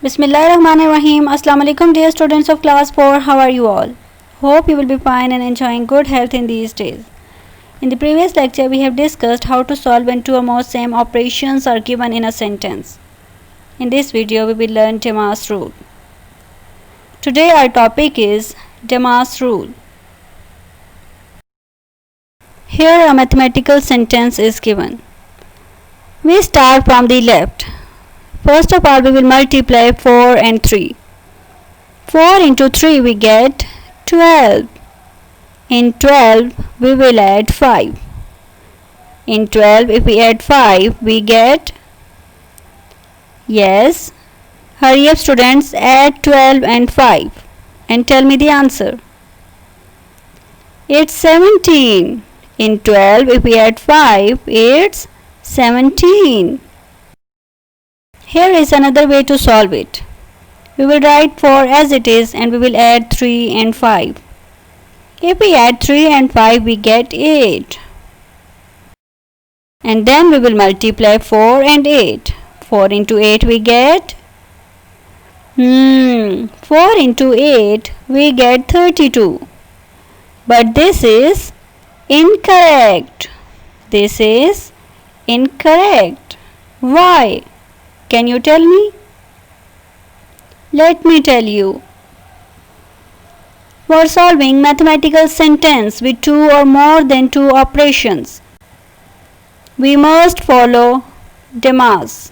Bismillahirrahmanirrahim. Assalamu alaikum dear students of class 4. How are you all? Hope you will be fine and enjoying good health in these days. In the previous lecture we have discussed how to solve when two or more same operations are given in a sentence. In this video we will learn Demar's rule. Today our topic is Demar's rule. Here a mathematical sentence is given. We start from the left. First of all, we will multiply 4 and 3. 4 into 3 we get 12. In 12 we will add 5. In 12 if we add 5 we get, yes, hurry up students, add 12 and 5 and tell me the answer. It's 17. In 12 if we add 5 it's 17. Here is another way to solve it. We will write 4 as it is and we will add 3 and 5. If we add 3 and 5 we get 8. And then we will multiply 4 and 8. 4 into 8 we get 4 into 8 we get 32. But this is incorrect. This is incorrect. Why? Can you tell me? Let me tell you. For solving mathematical sentence with two or more than two operations, we must follow Demar's.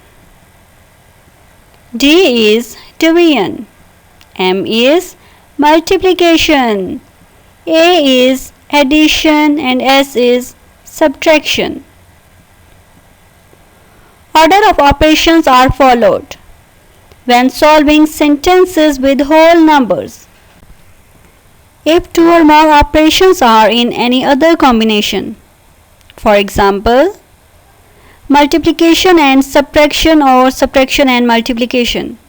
D is division, M is multiplication, A is addition and S is subtraction. Order of operations are followed when solving sentences with whole numbers. If two or more operations are in any other combination, for example, multiplication and subtraction or subtraction and multiplication,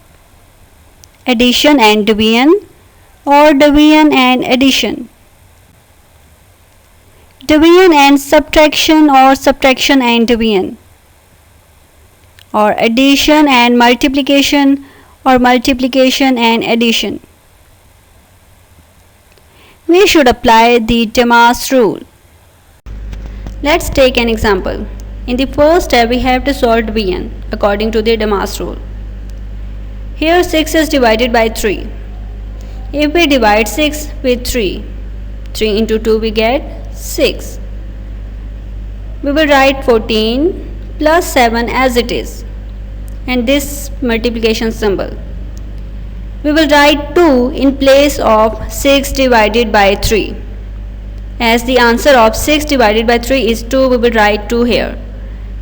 addition and division or division and addition, division and subtraction or subtraction and division, or addition and multiplication or multiplication and addition, we should apply the Demar's rule. Let's take an example. In the first step we have to solve division according to the Demar's rule. Here 6 is divided by 3. If we divide 6 with 3, 3 into 2 we get 6. We will write 14 plus 7 as it is and this multiplication symbol. We will write 2 in place of 6 divided by 3. As the answer of 6 divided by 3 is 2, we will write 2 here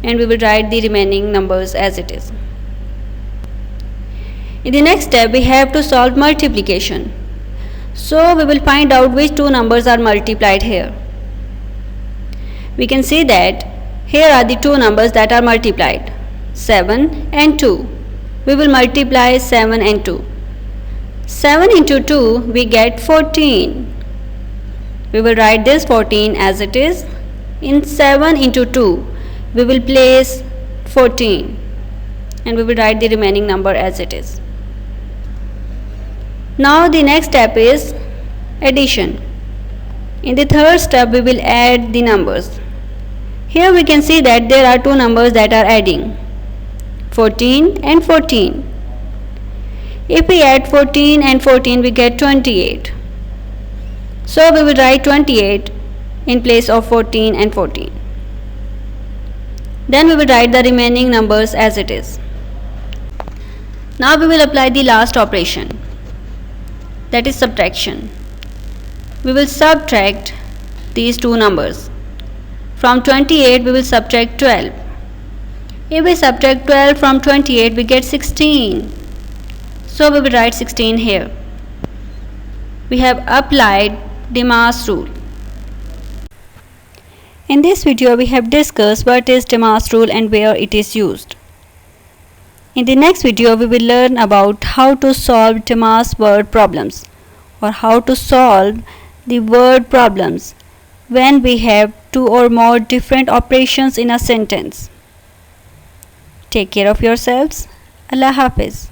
and we will write the remaining numbers as it is. In the next step we have to solve multiplication. So we will find out which two numbers are multiplied here. We can see that here are the two numbers that are multiplied, 7 and 2. We will multiply 7 and 2. 7 into 2 we get 14. We will write this 14 as it is. In 7 into 2 we will place 14 and we will write the remaining number as it is. Now the next step is addition. In the third step we will add the numbers. Here we can see that there are two numbers that are adding, 14 and 14. If we add 14 and 14 we get 28. So we will write 28 in place of 14 and 14. Then we will write the remaining numbers as it is. Now we will apply the last operation, that is subtraction. We will subtract these two numbers. From 28 we will subtract 12. If we subtract 12 from 28 we get 16. So we will write 16 here. We have applied Demar's rule. In this video we have discussed what is Demar's rule and where it is used. In the next video we will learn about how to solve Demar's word problems or how to solve the word problems when we have two or more different operations in a sentence. Take care of yourselves. Allah Hafiz.